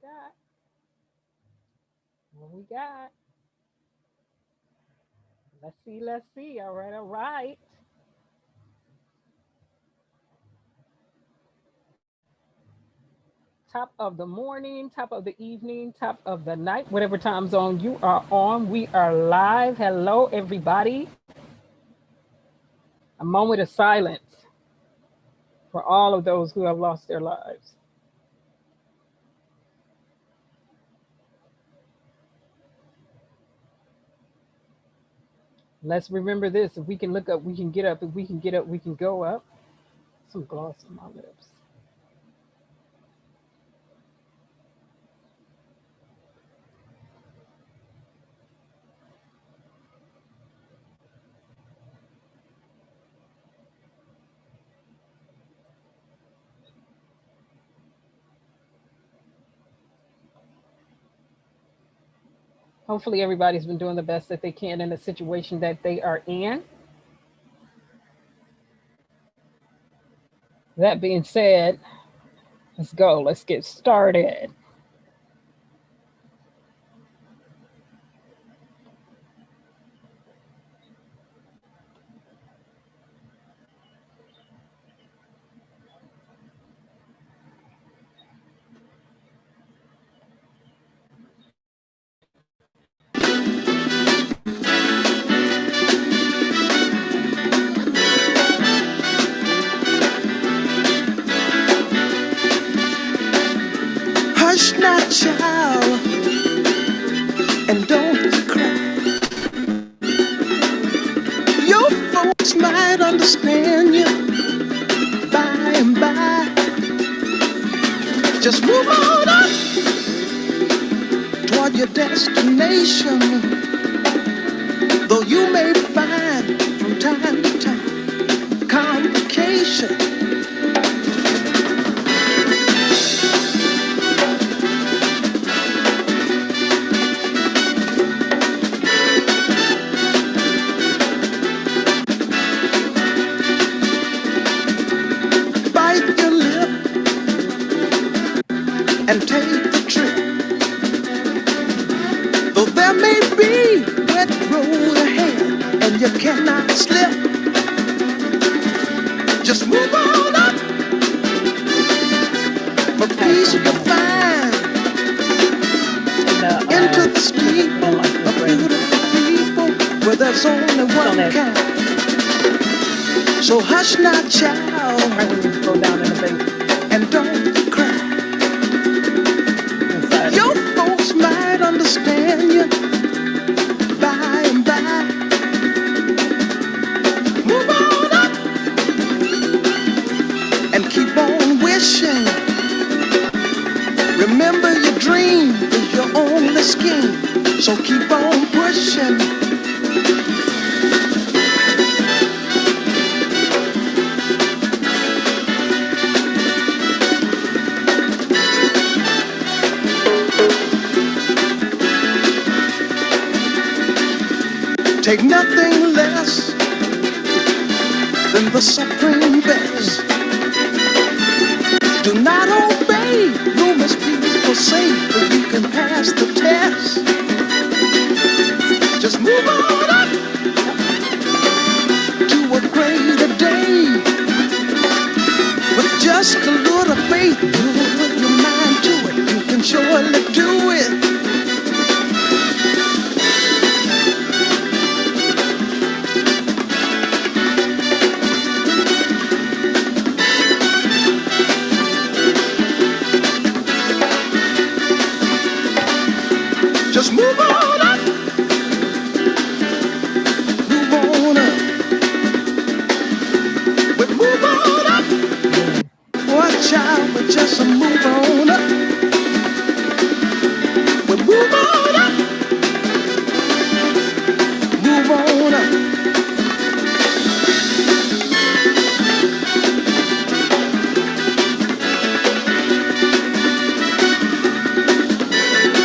got? What we got? Let's see. Let's see. All right. All right. Top of the morning, top of the evening, top of the night, whatever time zone you are on. We are live. Hello, everybody. A moment of silence for all of those who have lost their lives. Let's remember this. If we can look up, we can get up. If we can get up, we can go up. Some gloss on my lips. Hopefully, everybody's been doing the best that they can in the situation that they are in. That being said, let's go. Let's get started. Hush now, child, and don't cry. Your folks might understand you by and by. Just move on up toward your destination. Though you may find from time to time complications. And take the trip. Though there may be wet road ahead and you cannot slip, just move on up. For peace you'll find into the scheme of beautiful people where there's only one kind. So hush now, child, Go down in the basement. and don't cry. Your folks might understand you by and by. Move on up and keep on wishing. Remember your dream is your only scheme, so keep on pushing. Take nothing less than the supreme best. Do not obey rumors people say, but you can pass the test. Just move on up to a greater day. With just a little faith, put your mind to it, you can surely do it. Just move on up. Move on up. We move on up. Watch out, we just move on up. We move on up. Move on up.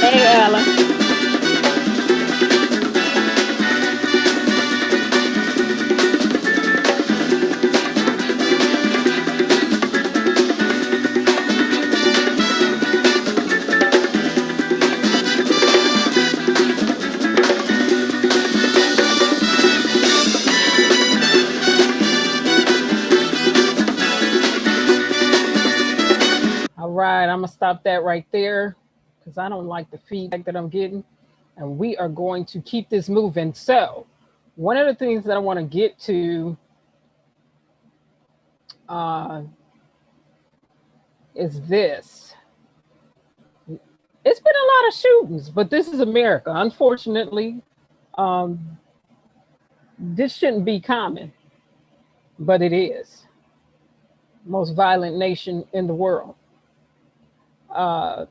Hey, Ella. I'm gonna stop that right there because I don't like the feedback that I'm getting. And we are going to keep this moving. So one of the things that I want to get to is this. It's been a lot of shootings, but this is America. Unfortunately, this shouldn't be common, but it is. Most violent nation in the world. Let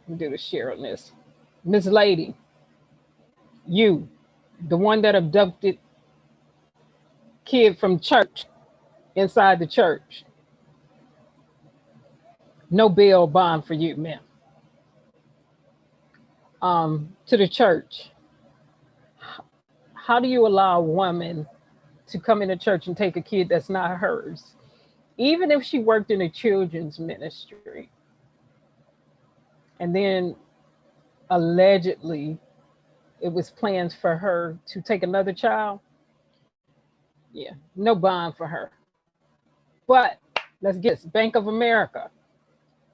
me do the share on this. Miss Lady, you, the one that abducted kid from church, inside the church. No bail bond for you, ma'am. To the church. How do you allow a woman to come into church and take a kid that's not hers? Even if she worked in a children's ministry, and then allegedly it was plans for her to take another child. Yeah, no bond for her. But let's get this. Bank of America,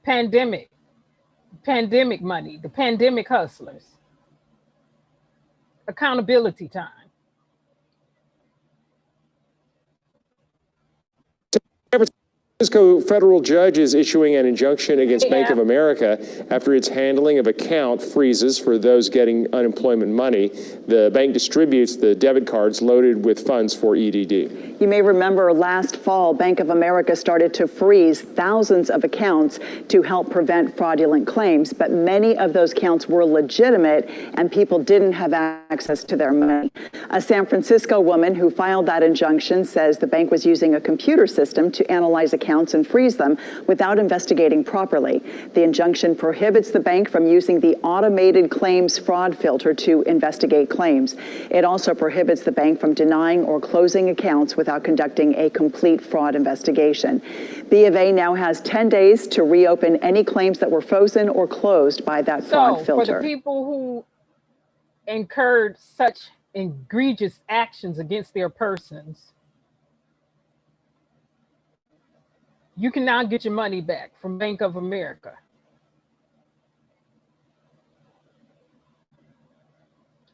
pandemic money, the pandemic hustlers, accountability time. San Francisco federal judge is issuing an injunction against Bank of America after its handling of account freezes for those getting unemployment money. The bank distributes the debit cards loaded with funds for EDD. You may remember last fall, Bank of America started to freeze thousands of accounts to help prevent fraudulent claims, but many of those accounts were legitimate and people didn't have access to their money. A San Francisco woman who filed that injunction says the bank was using a computer system to analyze accounts and freeze them without investigating properly. The injunction prohibits the bank from using the automated claims fraud filter to investigate claims. It also prohibits the bank from denying or closing accounts without conducting a complete fraud investigation. B of A now has 10 days to reopen any claims that were frozen or closed by that fraud filter. For the people who incurred such egregious actions against their persons, you can now get your money back from Bank of America.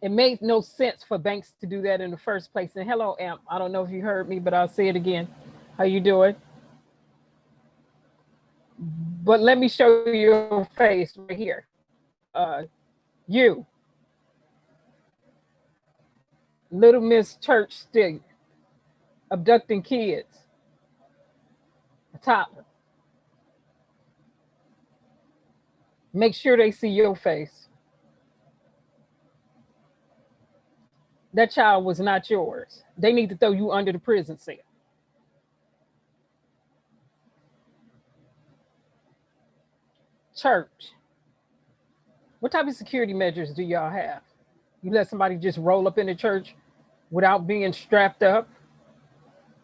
It made no sense for banks to do that in the first place. And hello, Amp. I don't know if you heard me, but I'll say it again. How you doing? But let me show you your face right here. You, Little Miss Church still abducting kids. Toddler. Make sure they see your face. That child was not yours. They need to throw you under the prison cell. Church. What type of security measures do y'all have? You let somebody just roll up in the church without being strapped up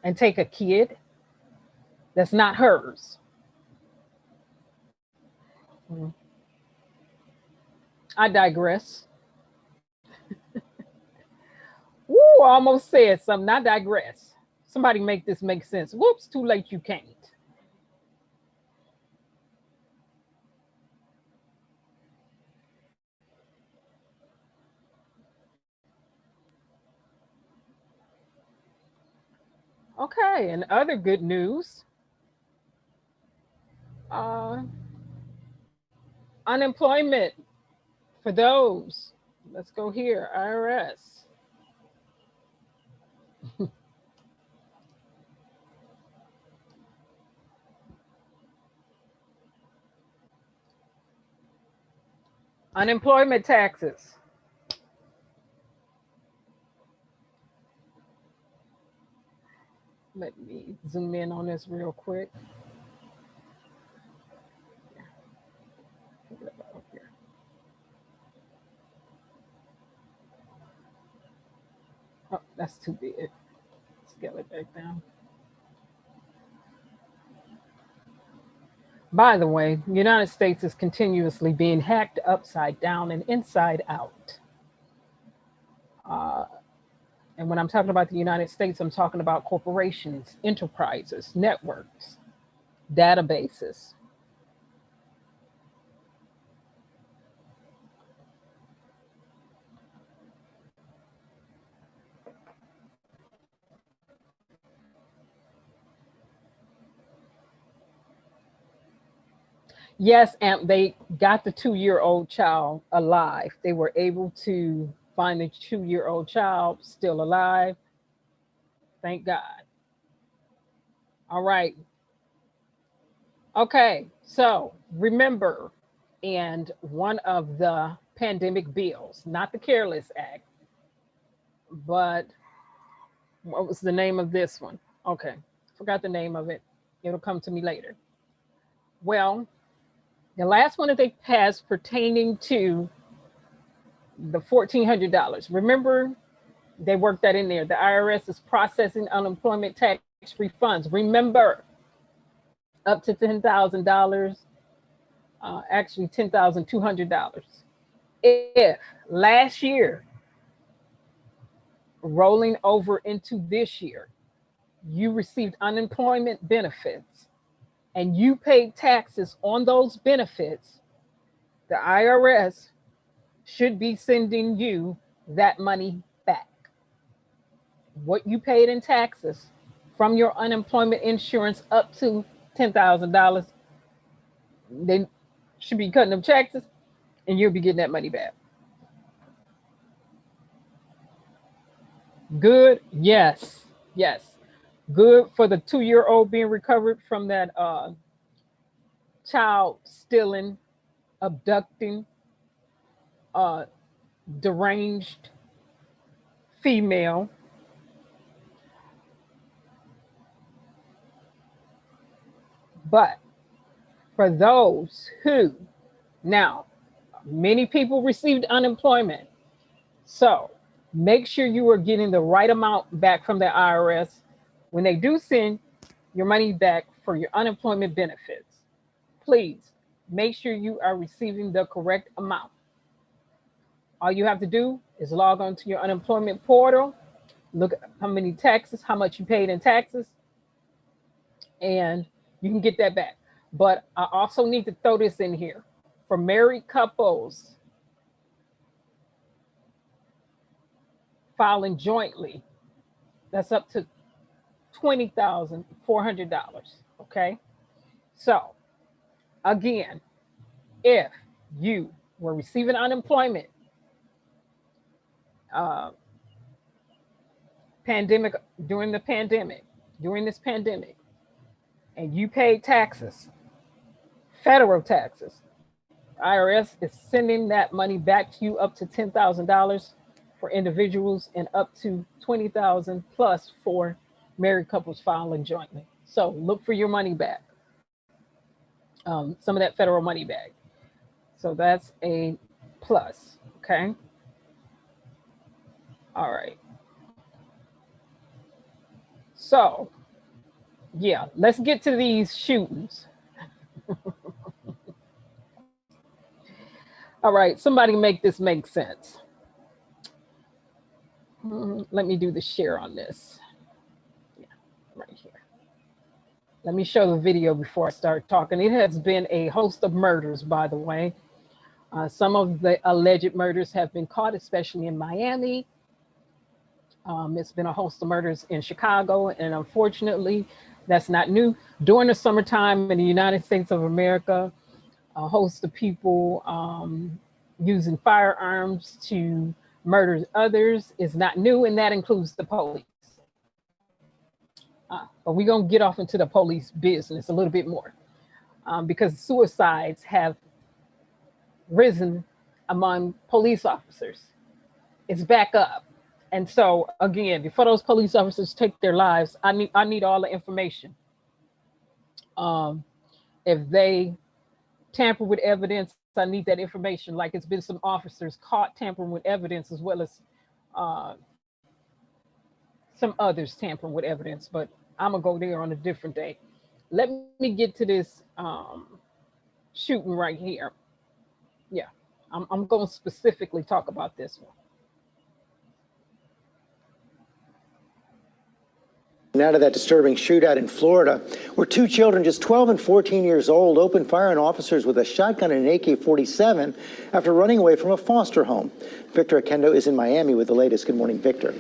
and take a kid that's not hers. I digress. Woo, almost said something. I digress. Somebody make this make sense. Whoops, too late, you can't. Okay, and other good news. Unemployment for those. Let's go here, IRS. Unemployment taxes. Let me zoom in on this real quick. Oh, that's too big. Scale it back down. By the way, the United States is continuously being hacked upside down and inside out. And when I'm talking about the United States, I'm talking about corporations, enterprises, networks, databases. Yes, and they got the 2-year-old child alive. They were able to find the 2-year-old child still alive. Thank God. All right. Okay, so remember, and one of the pandemic bills, not the Careless Act, but what was the name of this one? Okay, forgot the name of it. It'll come to me later. Well, the last one that they passed pertaining to the $1,400. Remember, they worked that in there. The IRS is processing unemployment tax refunds. Remember, up to $10,000, actually $10,200. If last year, rolling over into this year, you received unemployment benefits and you paid taxes on those benefits, the IRS should be sending you that money back. What you paid in taxes from your unemployment insurance up to $10,000, they should be cutting them taxes and you'll be getting that money back. Good? Yes. Yes. Good for the 2-year-old being recovered from that child stealing, abducting, deranged female. But for those who, now, many people received unemployment. So make sure you are getting the right amount back from the IRS when they do send your money back for your unemployment benefits. Please make sure you are receiving the correct amount. All you have to do is log on to your unemployment portal, look at how many taxes, how much you paid in taxes, and you can get that back. But I also need to throw this in here. For married couples filing jointly, that's up to $20,400, okay? So again, if you were receiving unemployment, during this pandemic, and you paid taxes, federal taxes, IRS is sending that money back to you up to $10,000 for individuals and up to $20,000 plus for married couples filing jointly. So look for your money back, some of that federal money back. So that's a plus, okay? All right. So, yeah, let's get to these shootings. All right, somebody make this make sense. Let me do the share on this. Yeah, right here. Let me show the video before I start talking. It has been a host of murders, by the way. Some of the alleged murders have been caught, especially in Miami. It's been a host of murders in Chicago, and unfortunately, that's not new. During the summertime in the United States of America, a host of people using firearms to murder others is not new, and that includes the police. But we're going to get off into the police business a little bit more because suicides have risen among police officers. It's back up. And so, again, before those police officers take their lives, I need all the information. If they tamper with evidence, I need that information. Like it's been some officers caught tampering with evidence, as well as some others tampering with evidence, but I'm gonna go there on a different day. Let me get to this shooting right here. Yeah, I'm gonna specifically talk about this one. Now to that disturbing shootout in Florida, where 2 children just 12 and 14 years old opened fire on officers with a shotgun and an AK-47 after running away from a foster home. Victor Akendo is in Miami with the latest. Good morning, Victor.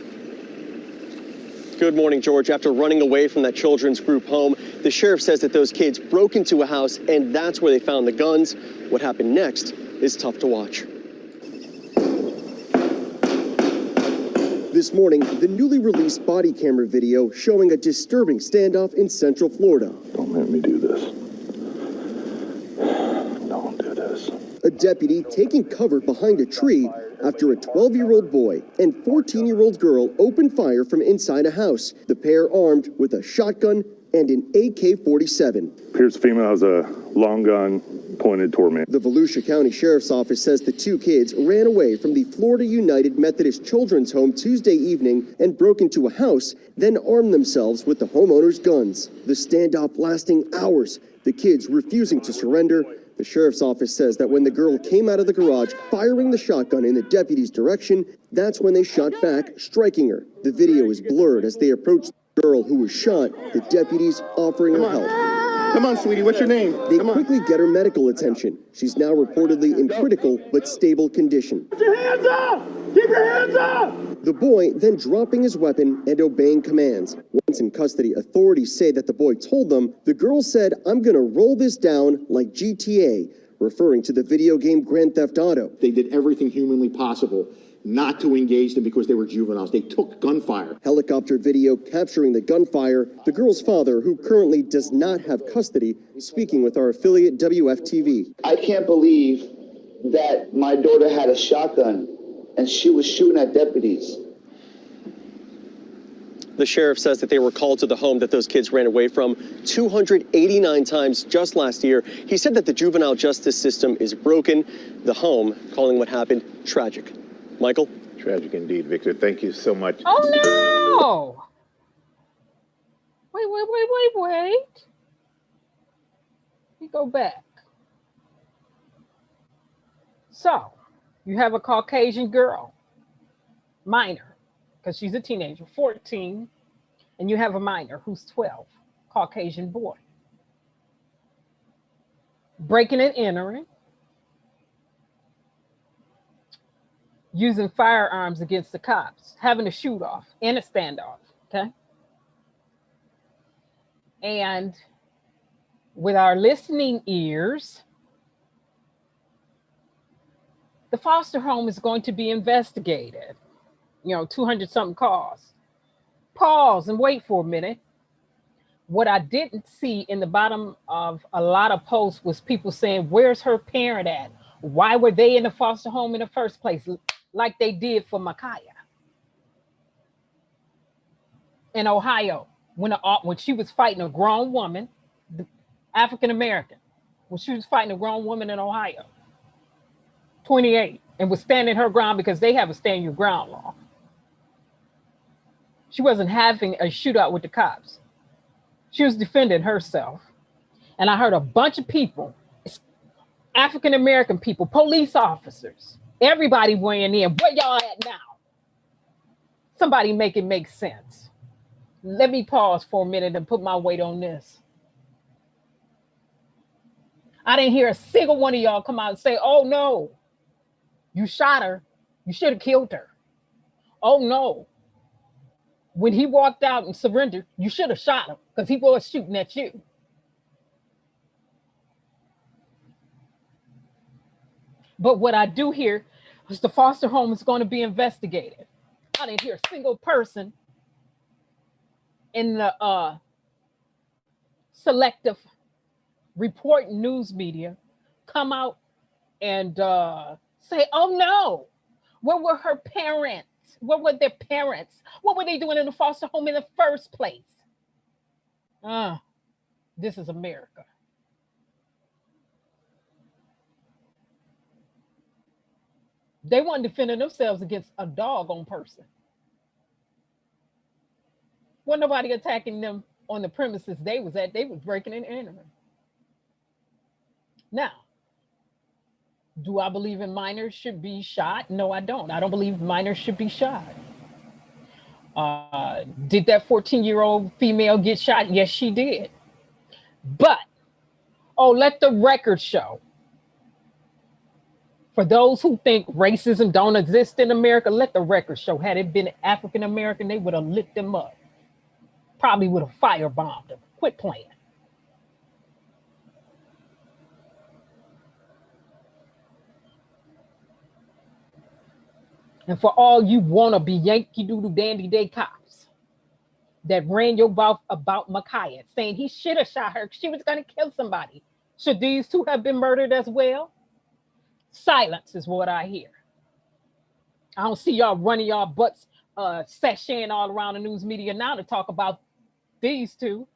Good morning, George. After running away from that children's group home, the sheriff says that those kids broke into a house and that's where they found the guns. What happened next is tough to watch. This morning, the newly released body camera video showing a disturbing standoff in Central Florida. Don't make me do this. Don't do this. A deputy taking cover behind a tree after a 12-year-old boy and 14-year-old girl opened fire from inside a house. The pair armed with a shotgun and an AK-47. Appears the female has a long gun pointed toward me. The Volusia County Sheriff's Office says the two kids ran away from the Florida United Methodist Children's Home Tuesday evening and broke into a house, then armed themselves with the homeowner's guns. The standoff lasting hours, the kids refusing to surrender. The sheriff's office says that when the girl came out of the garage firing the shotgun in the deputy's direction, that's when they shot back, striking her. The video is blurred as they approached the girl who was shot, the deputies offering her help. Come on, sweetie, what's your name? They quickly get her medical attention. She's now reportedly in critical but stable condition. Put your hands up! Keep your hands up! The boy then dropping his weapon and obeying commands. Once in custody, authorities say that the boy told them, the girl said, "I'm gonna roll this down like GTA," referring to the video game Grand Theft Auto. They did everything humanly possible not to engage them because they were juveniles. They took gunfire. Helicopter video capturing the gunfire. The girl's father, who currently does not have custody, speaking with our affiliate WFTV. I can't believe that my daughter had a shotgun and she was shooting at deputies. The sheriff says that they were called to the home that those kids ran away from 289 times just last year. He said that the juvenile justice system is broken. The home calling what happened tragic. Michael? Tragic indeed, Victor. Thank you so much. Oh, no. Wait. We go back. So, you have a Caucasian girl, minor, because she's a teenager, 14, and you have a minor who's 12, Caucasian boy. Breaking and entering, using firearms against the cops, having a shoot off in a standoff, okay? And with our listening ears, the foster home is going to be investigated. 200-something calls. Pause and wait for a minute. What I didn't see in the bottom of a lot of posts was people saying, where's her parent at? Why were they in the foster home in the first place? Like they did for Mykhia in Ohio, when she was fighting a grown woman, African American, when she was fighting a grown woman in Ohio, 28, and was standing her ground because they have a stand your ground law. She wasn't having a shootout with the cops. She was defending herself. And I heard a bunch of people, African American people, police officers, everybody weighing in. Where y'all at now? Somebody make it make sense. Let me pause for a minute and put my weight on this. I didn't hear a single one of y'all come out and say, oh no, you shot her. You should have killed her. Oh no. When he walked out and surrendered, you should have shot him because he was shooting at you. But what I do hear is the foster home is going to be investigated. I didn't hear a single person in the selective report news media come out and say, oh no, where were her parents? Where were their parents? What were they doing in the foster home in the first place? This is America. They weren't defending themselves against a doggone person. Wasn't nobody attacking them on the premises they was at. They was breaking and entering. Now, do I believe in minors should be shot? No, I don't. I don't believe minors should be shot. Did that 14-year-old female get shot? Yes, she did. But, let the record show. For those who think racism don't exist in America, let the record show. Had it been African American, they would have lit them up. Probably would have firebombed him. Quit playing. And for all you wannabe Yankee Doodle Dandy Day cops that ran your mouth about Mykhia, saying he should have shot her because she was going to kill somebody. Should these two have been murdered as well? Silence is what I hear. I don't see y'all running y'all butts, sashaying all around the news media now to talk about these two.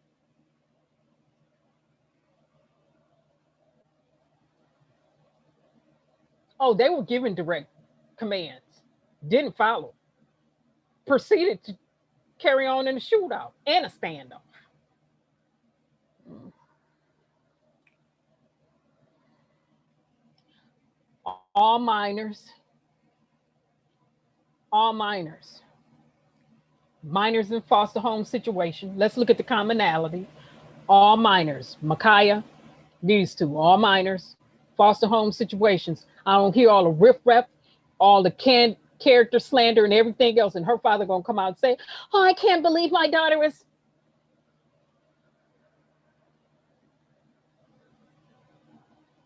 Oh, they were given direct commands. Didn't follow. Proceeded to carry on in a shootout and a standoff. All minors in foster home situation. Let's look at the commonality. All minors, Mykhia, these two, all minors, foster home situations. I don't hear all the riff-raff, all the character slander and everything else, and her father gonna come out and say, oh, I can't believe my daughter is.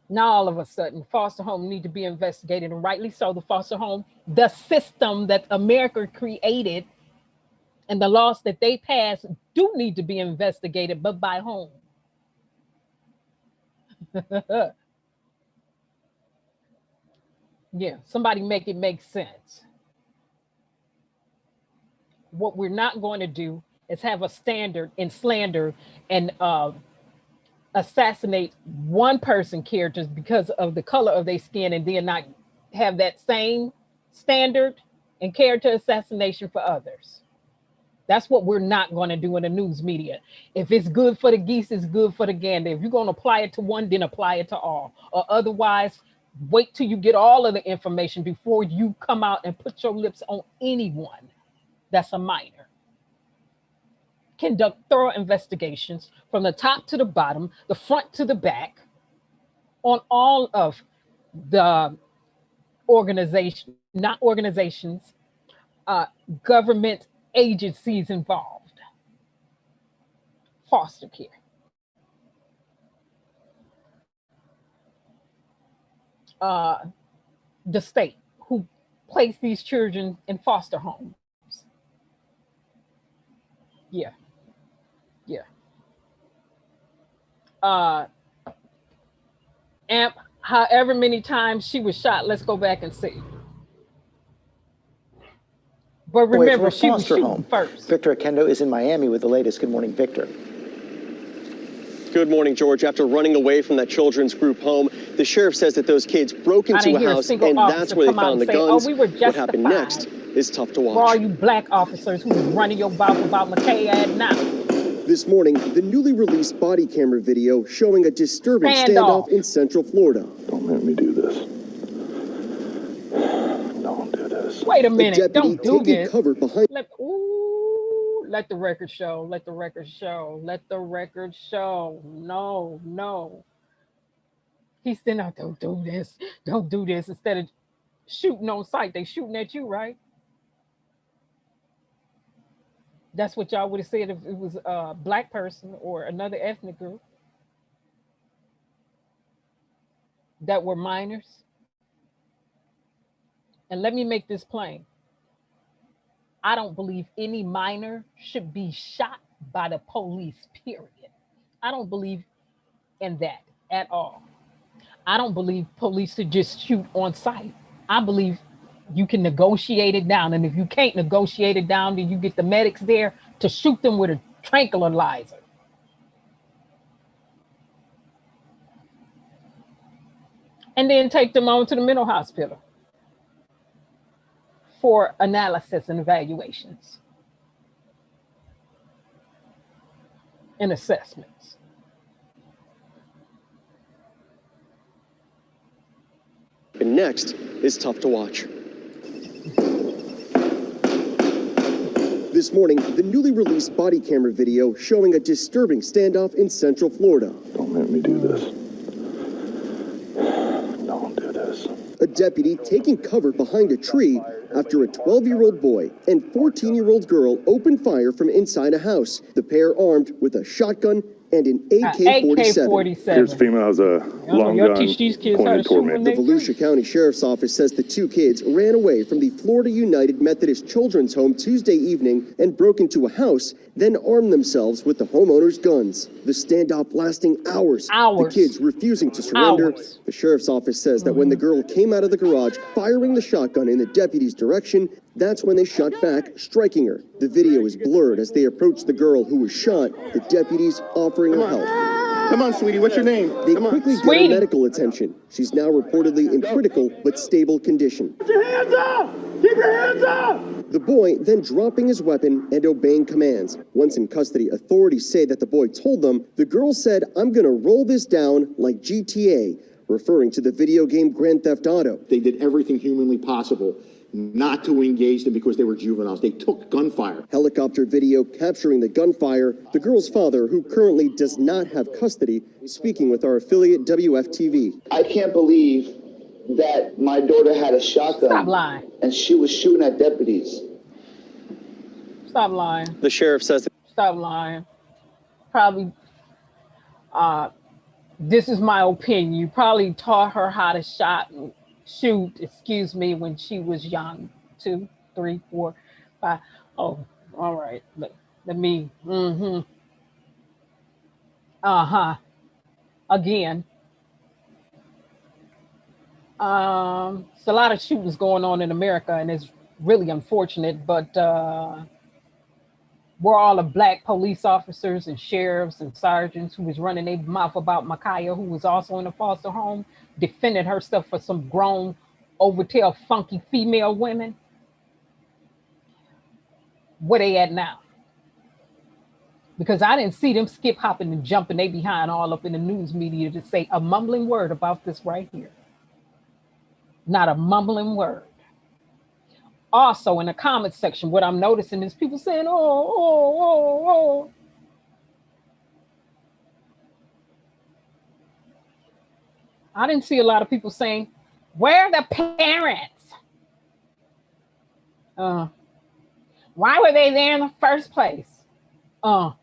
Now all of a sudden, foster home need to be investigated, and rightly so. The foster home, the system that America created and the laws that they passed do need to be investigated, but by whom? Yeah, somebody make it make sense. What we're not going to do is have a standard and slander and assassinate one person characters because of the color of their skin, and then not have that same standard and character assassination for others. That's what we're not going to do in the news media. If it's good for the geese, it's good for the gander. If you're going to apply it to one, then apply it to all. Or otherwise, wait till you get all of the information before you come out and put your lips on anyone that's a minor. Conduct thorough investigations from the top to the bottom, the front to the back, on all of the government agencies involved. Foster care. The state who placed these children in foster homes. Yeah. Amp, however many times she was shot, let's go back and see. But remember, she was shooting first. Victor Akendo is in Miami with the latest. Good morning, Victor. Good morning, George. After running away from that children's group home, the sheriff says that those kids broke into a house, and that's where they found the guns. What happened next is tough to watch. For all you black officers who were running your mouth about Mykhia at night. This morning, the newly released body camera video showing a disturbing standoff in Central Florida. Don't let me do this. Don't do this. Wait a minute. Don't do this. Cover behind let the record show. Let the record show. Let the record show. No. He's still out. Don't do this. Don't do this. Instead of shooting on sight, they shooting at you, right? That's what y'all would have said if it was a black person or another ethnic group that were minors. And let me make this plain. I don't believe any minor should be shot by the police, period. I don't believe in that at all. I don't believe police should just shoot on sight. I believe you can negotiate it down. And if you can't negotiate it down, then you get the medics there to shoot them with a tranquilizer. And then take them on to the mental hospital for analysis and evaluations and assessments. And next is tough to watch. This morning, the newly released body camera video showing a disturbing standoff in Central Florida. Don't let me do this. Don't do this. A deputy taking cover behind a tree after a 12-year-old boy and 14-year-old girl opened fire from inside a house. The pair armed with a shotgun and an AK-47. Here's a female has a long gun pointed toward me. The Volusia County Sheriff's Office says the two kids ran away from the Florida United Methodist Children's Home Tuesday evening and broke into a house, then armed themselves with the homeowner's guns. The standoff lasting hours. The kids refusing to surrender. The Sheriff's Office says that when the girl came out of the garage firing the shotgun in the deputy's direction, that's when they shot back, striking her. The video is blurred as they approach the girl who was shot, the deputies offering her help. Come on, sweetie, what's your name? They quickly get her medical attention. She's now reportedly in critical but stable condition. Put your hands up! Keep your hands up! The boy then dropping his weapon and obeying commands. Once in custody, authorities say that the boy told them, the girl said, "I'm gonna roll this down like GTA," referring to the video game Grand Theft Auto. They did everything humanly possible not to engage them because they were juveniles. They took gunfire. Helicopter video capturing the gunfire. The girl's father, who currently does not have custody, speaking with our affiliate WFTV. I can't believe that my daughter had a shotgun. Stop lying. And she was shooting at deputies. Stop lying. The sheriff says. Stop lying. Probably, this is my opinion. You probably taught her how to shoot, when she was young, 2, 3, 4, 5. Oh, all right. Let me, Again. So a lot of shootings going on in America, and it's really unfortunate, but were all the black police officers and sheriffs and sergeants who was running their mouth about Mykhia, who was also in a foster home, defended herself for some grown, overtail, funky female women? Where they at now? Because I didn't see them skip hopping and jumping they behind all up in the news media to say a mumbling word about this right here. Not a mumbling word. Also, in the comments section, what I'm noticing is people saying, oh. I didn't see a lot of people saying, where are the parents? Why were they there in the first place? So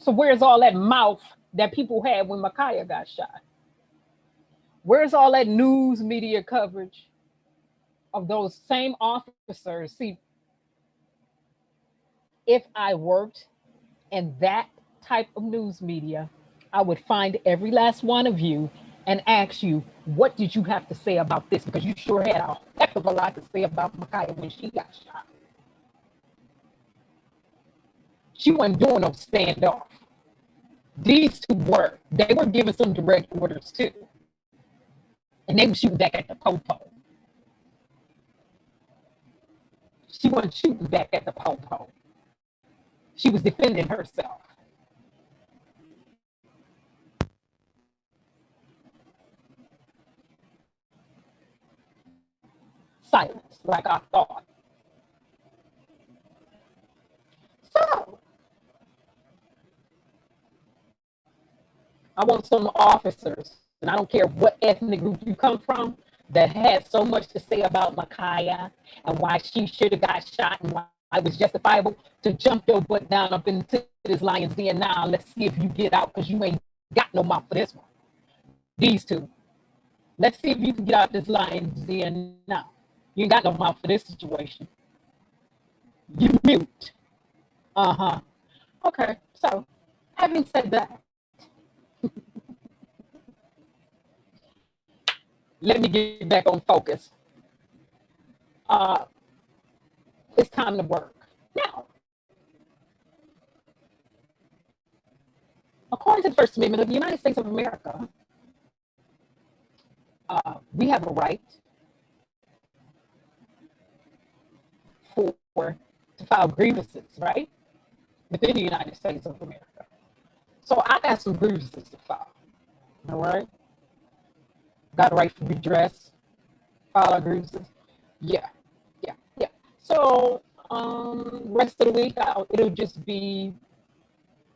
where's all that mouth that people had when Mykhia got shot? Where's all that news media coverage of those same officers? See, if I worked in that type of news media, I would find every last one of you and ask you, what did you have to say about this? Because you sure had a heck of a lot to say about Mykhia when she got shot. She wasn't doing no standoff. These two were. They were giving some direct orders too. And they were shooting back at the Popo. She wasn't shooting back at the Popo. She was defending herself. Silence, like I thought. So, I want some officers, and I don't care what ethnic group you come from, that had so much to say about Mykhia and why she should have got shot and why it was justifiable to jump your butt down up into this lion's den now. Let's see if you get out, because you ain't got no mouth for this one. These two. Let's see if you can get out this lion's den now. You ain't got no mouth for this situation. You mute. Okay, so having said that, let me get back on focus. It's time to work. Now, according to the First Amendment of the United States of America, we have a right to file grievances, right? Within the United States of America. So I got some grievances to file, all right? Got a right for redress, file our grievances. Yeah. So rest of the week, it'll just be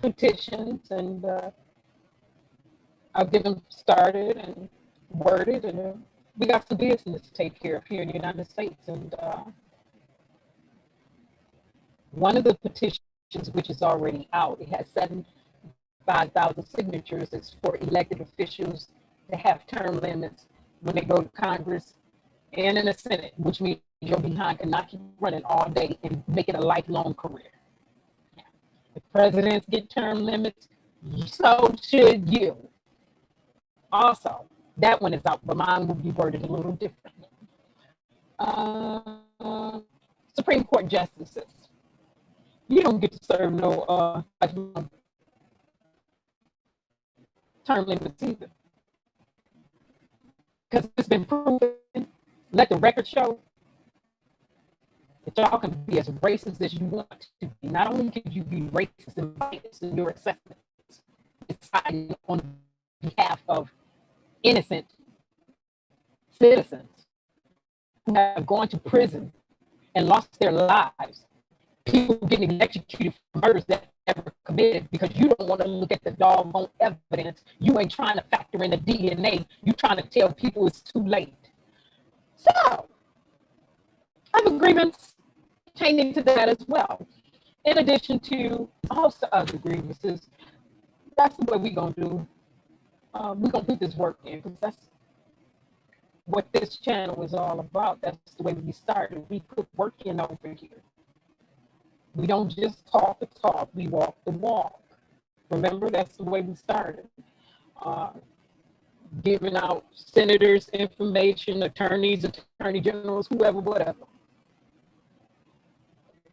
petitions, and I'll get them started, and worded, and we got some business to take care of here in the United States. And one of the petitions, which is already out, it has 75,000 signatures. It's for elected officials to have term limits when they go to Congress and in the Senate, which means your behind cannot keep running all day and make it a lifelong career. If presidents get term limits, so should you. Also, that one is out, but mine will be worded a little differently. Supreme Court justices, you don't get to serve no term limits either, because it's been proven. Let the record show that y'all can be as racist as you want to be. Not only can you be racist and biased in your assessments, deciding on behalf of innocent citizens who have gone to prison and lost their lives, people getting electrocuted for murders that never committed, because you don't want to look at the doggone evidence. You ain't trying to factor in the DNA. You trying to tell people it's too late. So I have agreements pertaining to that as well. In addition to a host of other grievances, that's the way we're going to do. We're going to put this work in, because that's what this channel is all about. That's the way we started. We put work in over here. We don't just talk the talk, we walk the walk. Remember, that's the way we started. Giving out senators information, attorneys, attorney generals, whoever, whatever,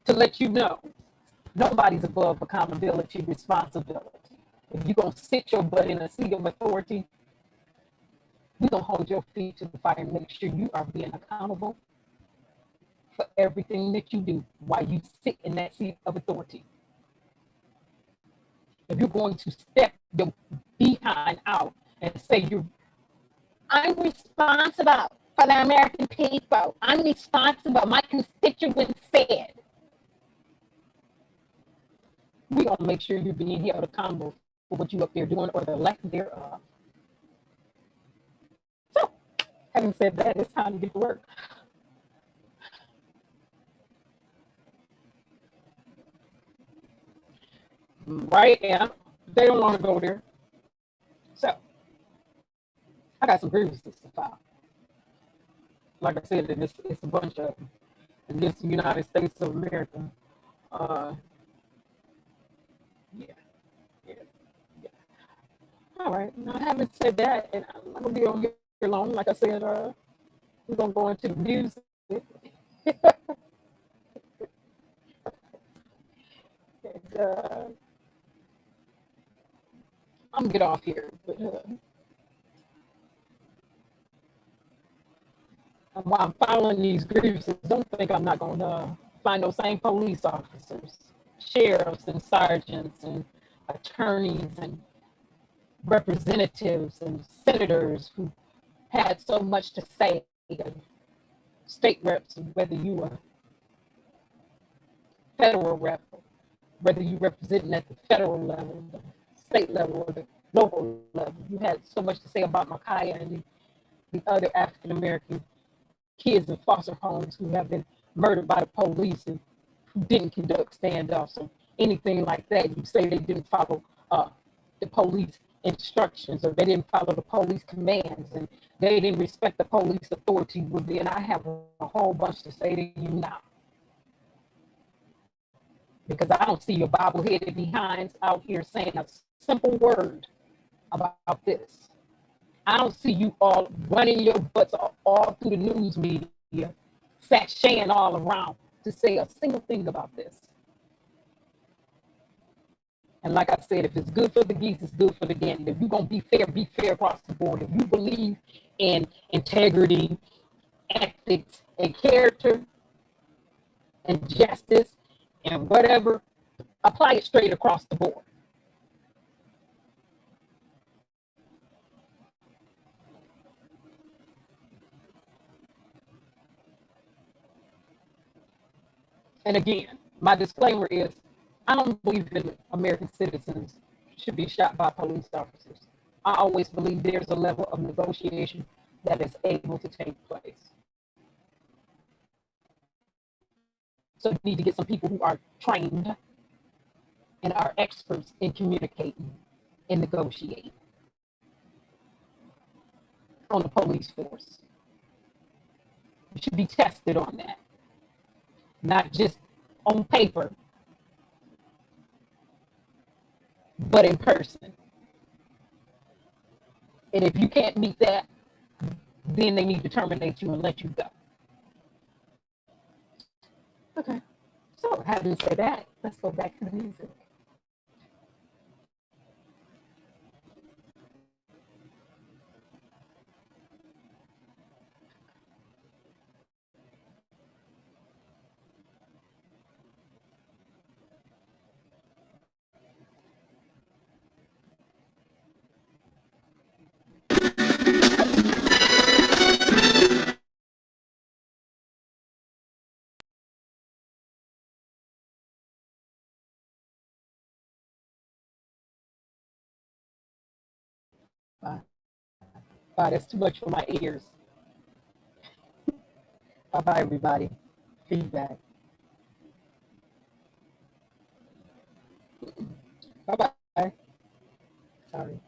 to let you know nobody's above accountability, responsibility. If you're going to sit your butt in a seat of authority, we're going to hold your feet to the fire and make sure you are being accountable for everything that you do while you sit in that seat of authority. If you're going to step your behind out and say I'm responsible for the American people, I'm responsible, my constituents said, we're going to make sure you're being held accountable for what you up there doing or the lack thereof. So, having said that, it's time to get to work. Right now, they don't want to go there. So, I got some grievances to file. Like I said, it's a bunch of them against the United States of America. Yeah. All right. Now, having said that, and I'm not gonna be on here long. Like I said, we're gonna go into the music. And, I'm gonna get off here, but while I'm following these grievances, don't think I'm not gonna find those same police officers, sheriffs and sergeants and attorneys and representatives and senators who had so much to say, state reps, whether you are federal rep, whether you represent at the federal level, the state level, or the local level. You had so much to say about Mykhia and the other African-American kids in foster homes who have been murdered by the police and who didn't conduct standoffs or anything like that. You say they didn't follow the police instructions, or they didn't follow the police commands, and they didn't respect the police authority. And I have a whole bunch to say to you now, because I don't see your Bible-headed behinds out here saying a simple word about this. I don't see you all running your butts all through the news media, sashaying all around to say a single thing about this. And like I said, if it's good for the geese, it's good for the gander. If you're going to be fair across the board. If you believe in integrity, ethics, and character, and justice, and whatever, apply it straight across the board. And again, my disclaimer is, I don't believe that American citizens should be shot by police officers. I always believe there's a level of negotiation that is able to take place. So you need to get some people who are trained and are experts in communicating and negotiating on the police force. You should be tested on that, not just on paper, but in person. And if you can't meet that, then they need to terminate you and let you go. Okay, so having said that, let's go back to the music. Bye. Bye, that's too much for my ears. Bye-bye, everybody. Feedback. Bye-bye. Sorry.